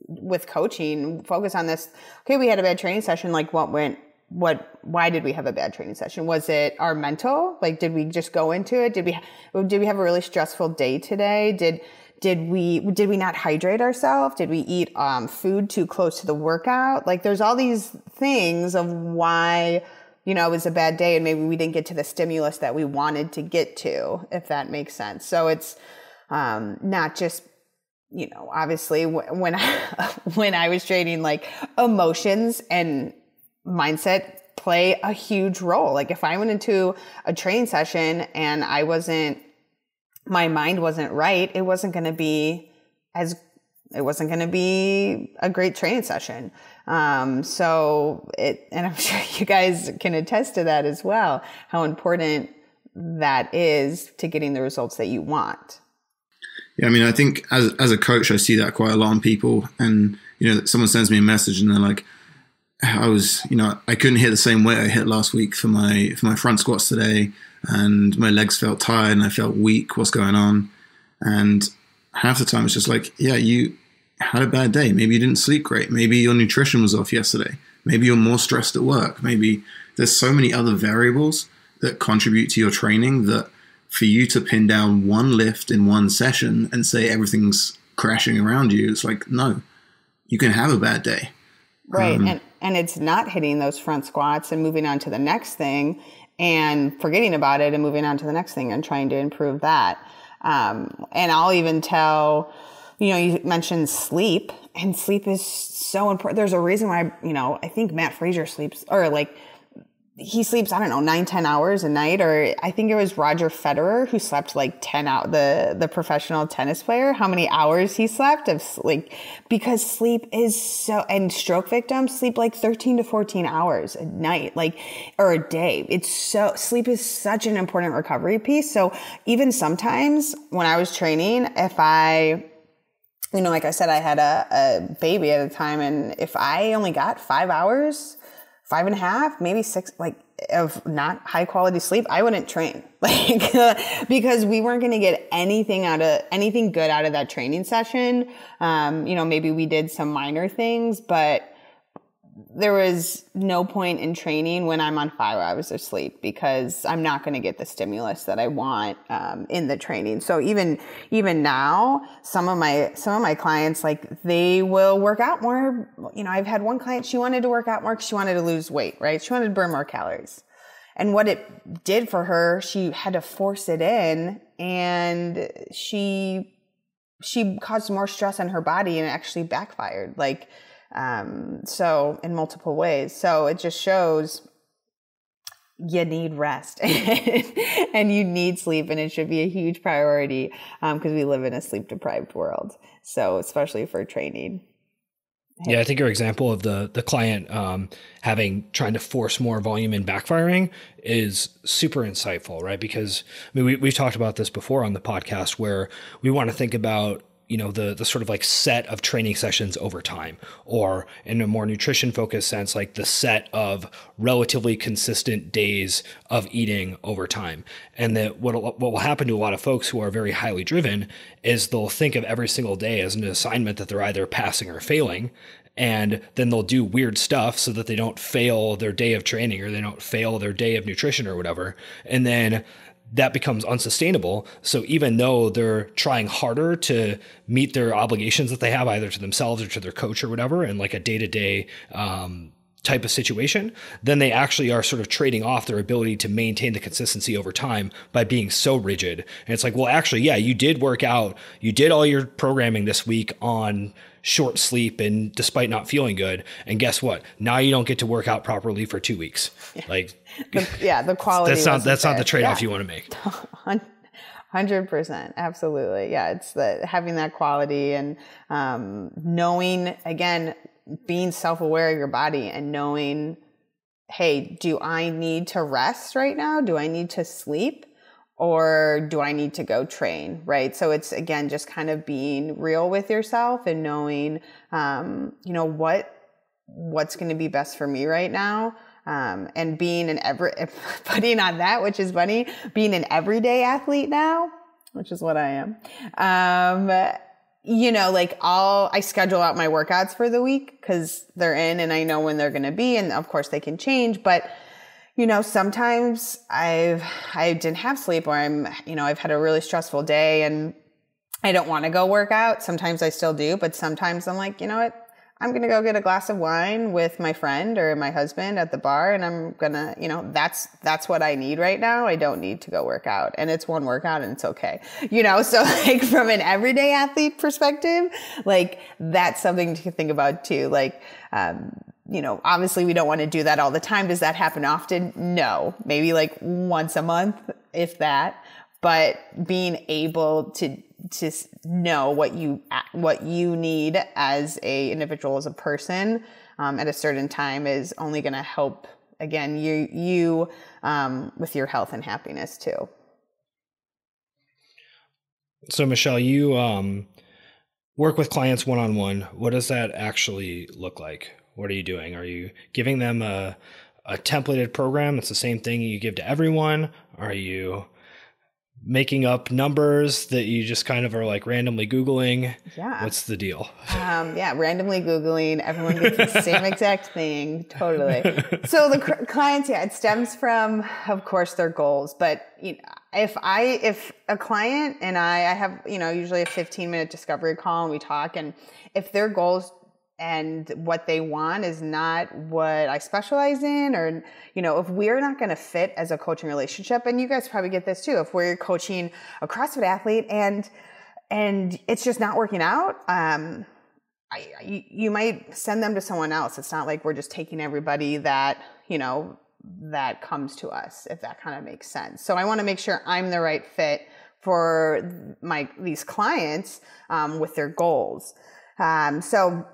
with coaching focus on this. Okay, we had a bad training session. Like, why did we have a bad training session? Was it our mental? Like, did we just go into it? Did we have a really stressful day today? Did we not hydrate ourselves? Did we eat food too close to the workout? Like, there's all these things of why, it was a bad day, and maybe we didn't get to the stimulus that we wanted to get to, if that makes sense. So it's not just, obviously when I was training, like, emotions and mindset play a huge role. Like, if I went into a training session and my mind wasn't right, it wasn't going to be a great training session. And I'm sure you guys can attest to that as well, how important that is to getting the results that you want. Yeah, I mean, I think as a coach, I see that quite a lot in people. And, someone sends me a message and they're like, I couldn't hit the same weight I hit last week for my front squats today, and my legs felt tired and I felt weak. What's going on? And half the time it's just like, yeah, you had a bad day. Maybe you didn't sleep great. Maybe your nutrition was off yesterday. Maybe you're more stressed at work. Maybe there's so many other variables that contribute to your training that for you to pin down one lift in one session and say everything's crashing around you, it's like, no, you can have a bad day. Right. And it's not hitting those front squats and moving on to the next thing and forgetting about it and moving on to the next thing and trying to improve that. And I'll even tell, you mentioned sleep, and sleep is so important. There's a reason why, I think Matt Frazier sleeps, or like, he sleeps, 9-10 hours a night. Or I think it was Roger Federer who slept like 10 out, the professional tennis player, how many hours he slept because sleep is so, and stroke victims sleep like 13 to 14 hours a night, or a day. Sleep is such an important recovery piece. So even sometimes when I was training, if like I said, I had a baby at the time, and if I only got 5 hours, 5.5, maybe 6, of not high quality sleep, I wouldn't train, because we weren't going to get anything good out of that training session. Maybe we did some minor things, but there was no point in training when I'm on 5 hours of sleep, because I'm not going to get the stimulus that I want in the training. So even now, some of my clients, they will work out more. I've had one client, she wanted to work out more because she wanted to lose weight, right? She wanted to burn more calories. And what it did for her, she had to force it in, and she caused more stress on her body, and it actually backfired. So in multiple ways. So it just shows you need rest and you need sleep, and it should be a huge priority, because we live in a sleep deprived world. So especially for training. Yeah, I think your example of the client trying to force more volume and backfiring is super insightful, right? Because we've talked about this before on the podcast, where we want to think about the sort of like set of training sessions over time, or in a more nutrition focused sense, like the set of relatively consistent days of eating over time. And that what will happen to a lot of folks who are very highly driven is they'll think of every single day as an assignment that they're either passing or failing. And then they'll do weird stuff so that they don't fail their day of training, or they don't fail their day of nutrition or whatever. And then that becomes unsustainable. So even though they're trying harder to meet their obligations that they have, either to themselves or to their coach or whatever, and like a day-to-day type of situation, then they actually are sort of trading off their ability to maintain the consistency over time by being so rigid. And it's like, well, actually, yeah, you did work out. You did all your programming this week on short sleep and despite not feeling good. And guess what? Now you don't get to work out properly for 2 weeks. Like, the quality. That's not the trade-off you want to make. 100%. Absolutely. Yeah. It's having that quality and, knowing, again, being self-aware of your body and knowing, hey, do I need to rest right now? Do I need to sleep? Or do I need to go train? Right. So it's, again, just kind of being real with yourself and knowing, what's going to be best for me right now. And being putting on that, which is funny, being an everyday athlete now, which is what I am. I schedule out my workouts for the week because they're in and I know when they're going to be. And of course they can change, but sometimes I didn't have sleep or I've had a really stressful day and I don't want to go work out. Sometimes I still do, but sometimes I'm like, you know what? I'm going to go get a glass of wine with my friend or my husband at the bar. And I'm going to, that's what I need right now. I don't need to go work out, and it's one workout and it's okay. So like from an everyday athlete perspective, like that's something to think about too. Like, obviously we don't want to do that all the time. Does that happen often? No, maybe like once a month, if that, but being able to know what you need as a individual, as a person, at a certain time is only going to help, again, you with your health and happiness too. So Michele, you work with clients one-on-one. What does that actually look like? What are you doing? Are you giving them a templated program? It's the same thing you give to everyone. Are you making up numbers that you just kind of are like randomly Googling? Yeah. What's the deal? Randomly Googling. Everyone gets the same exact thing. Totally. So the clients, it stems from, of course, their goals. But if a client and I have, usually a 15-minute discovery call and we talk, and if their goals and what they want is not what I specialize in, or, if we're not going to fit as a coaching relationship, and you guys probably get this too, if we're coaching a CrossFit athlete and it's just not working out, you might send them to someone else. It's not like we're just taking everybody that, that comes to us, if that kind of makes sense. So I want to make sure I'm the right fit for these clients, with their goals. So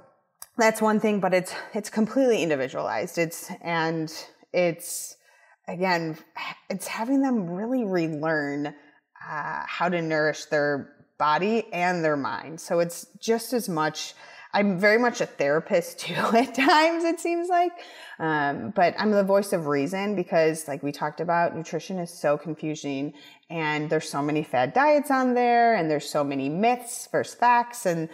that's one thing, but it's completely individualized. It's having them really relearn how to nourish their body and their mind. So it's just as much, I'm very much a therapist too at times, it seems like. But I'm the voice of reason because, like we talked about, nutrition is so confusing and there's so many fad diets on there and there's so many myths versus facts, and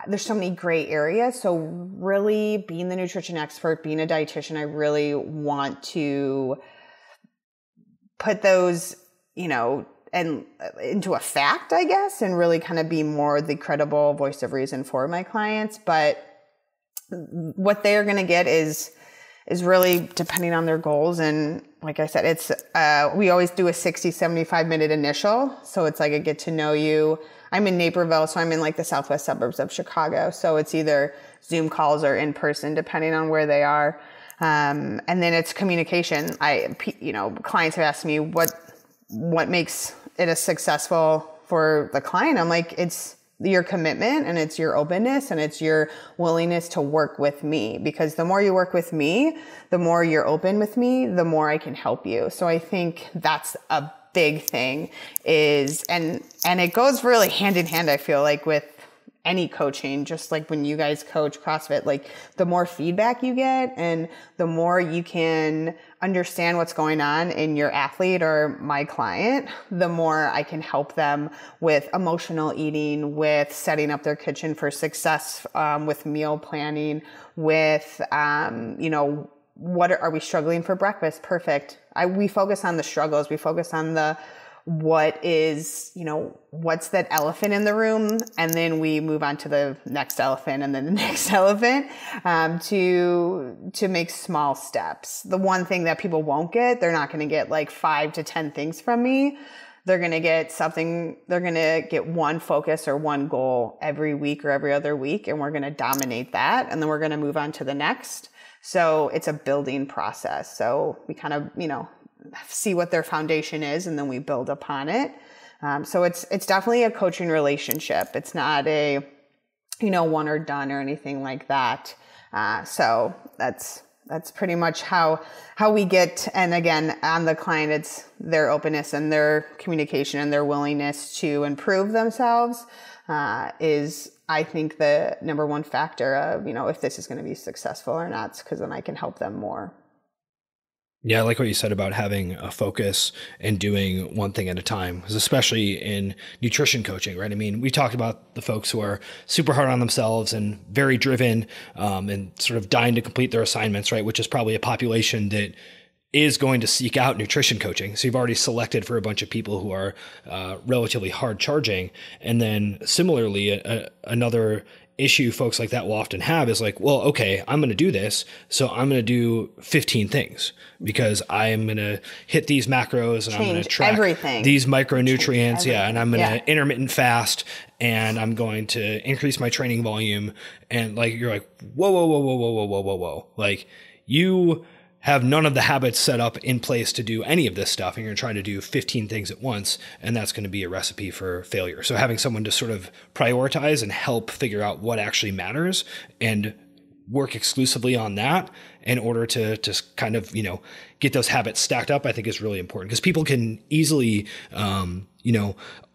there's so many gray areas. So really being the nutrition expert, being a dietitian, I really want to put those, and into a fact, I guess, and really kind of be more the credible voice of reason for my clients. But what they're going to get is really depending on their goals. And like I said, it's, we always do a 60, 75 minute initial. So it's like a get to know you. I'm in Naperville, so I'm in like the southwest suburbs of Chicago. So it's either Zoom calls or in person, depending on where they are. And then it's communication. Clients have asked me what makes it a successful for the client. I'm like, it's your commitment and it's your openness and it's your willingness to work with me, because the more you work with me, the more you're open with me, the more I can help you. So I think that's a big thing and it goes really hand in hand, I feel like, with any coaching, just like when you guys coach CrossFit, like the more feedback you get and the more you can understand what's going on in your athlete or my client, the more I can help them with emotional eating, with setting up their kitchen for success, with meal planning, with, what are we struggling for breakfast? Perfect. We focus on the struggles. We focus on what is, what's that elephant in the room? And then we move on to the next elephant and then the next elephant, to make small steps. The one thing that people won't get, they're not going to get like 5 to 10 things from me. They're going to get something, they're going to get one focus or one goal every week or every other week. And we're going to dominate that. And then we're going to move on to the next. So it's a building process. So we kind of, see what their foundation is, and then we build upon it. So it's definitely a coaching relationship. It's not a, one or done or anything like that. So that's pretty much how we get. And again, on the client, it's their openness and their communication and their willingness to improve themselves, is, I think, the number one factor of, if this is going to be successful or not, because then I can help them more. Yeah, I like what you said about having a focus and doing one thing at a time, because especially in nutrition coaching, right? I mean, we talked about the folks who are super hard on themselves and very driven, and sort of dying to complete their assignments, right? Which is probably a population that is going to seek out nutrition coaching. So you've already selected for a bunch of people who are relatively hard charging. And then similarly, another issue folks like that will often have is like, well, okay, I'm going to do this. So I'm going to do 15 things because I'm going to hit these macros and I'm going to track everything, these micronutrients. Yeah. And I'm going to intermittent fast and I'm going to increase my training volume. And like, you're like, whoa. Like, you have none of the habits set up in place to do any of this stuff, and you're trying to do 15 things at once, and that's going to be a recipe for failure. So having someone to sort of prioritize and help figure out what actually matters and work exclusively on that in order to kind of, get those habits stacked up, I think is really important, because people can easily,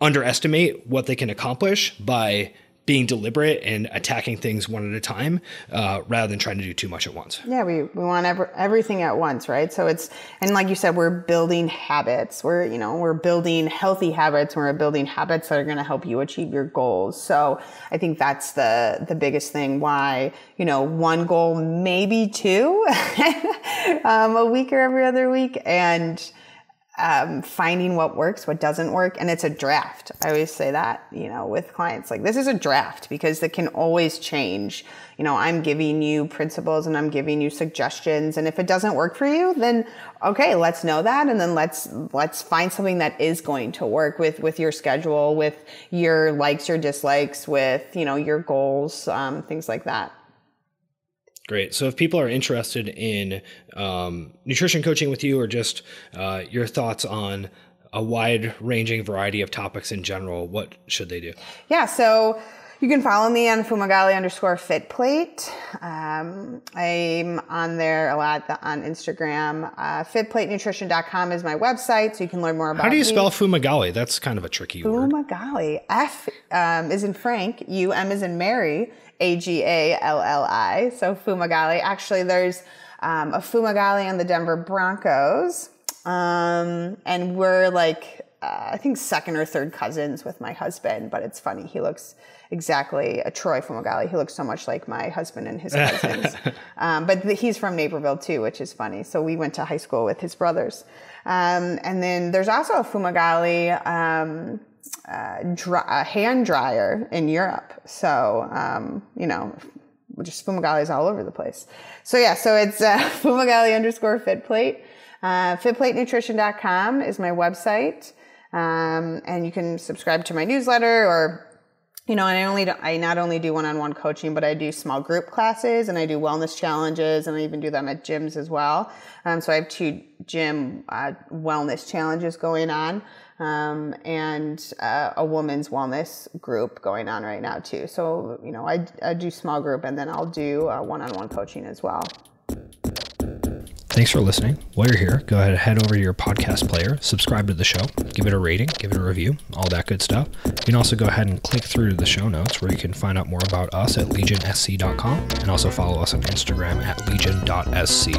underestimate what they can accomplish by being deliberate and attacking things one at a time, rather than trying to do too much at once. Yeah, we want everything at once, right? So and like you said, we're building habits. We're building healthy habits. We're building habits that are going to help you achieve your goals. So I think that's the biggest thing. Why, one goal, maybe two, a week or every other week, and finding what works, what doesn't work. And it's a draft. I always say that, with clients, like, this is a draft because it can always change. I'm giving you principles and I'm giving you suggestions. And if it doesn't work for you, then okay, let's know that. And then let's find something that is going to work with your schedule, with your likes, your dislikes, with, your goals, things like that. Great. So if people are interested in nutrition coaching with you, or just your thoughts on a wide-ranging variety of topics in general, what should they do? Yeah, so you can follow me on Fumagalli_FitPlate. I'm on there a lot on Instagram. FitPlateNutrition.com is my website, so you can learn more about me. How do you spell Fumagalli? That's kind of a tricky word. Fumagalli. F is in Frank, U-M is in Mary, A-G-A-L-L-I. So Fumagalli. Actually, there's a Fumagalli on the Denver Broncos. And we're like, I think second or third cousins with my husband, but it's funny. He looks exactly Troy Fumagalli. He looks so much like my husband and his cousins. But he's from Naperville too, which is funny. So we went to high school with his brothers. And then there's also a Fumagalli, a hand dryer in Europe. So, just Fumagalli's all over the place. So yeah, so it's Fumagalli_FitPlate. FitPlateNutrition.com is my website. And you can subscribe to my newsletter, or, and I not only do one-on-one coaching, but I do small group classes and I do wellness challenges, and I even do them at gyms as well. So I have 2 gym wellness challenges going on, and a women's wellness group going on right now too. So, I do small group, and then I'll do one-on-one coaching as well. Thanks for listening. While you're here, go ahead and head over to your podcast player, subscribe to the show, give it a rating, give it a review, all that good stuff. You can also go ahead and click through to the show notes, where you can find out more about us at legionsc.com, and also follow us on Instagram at legion.sc.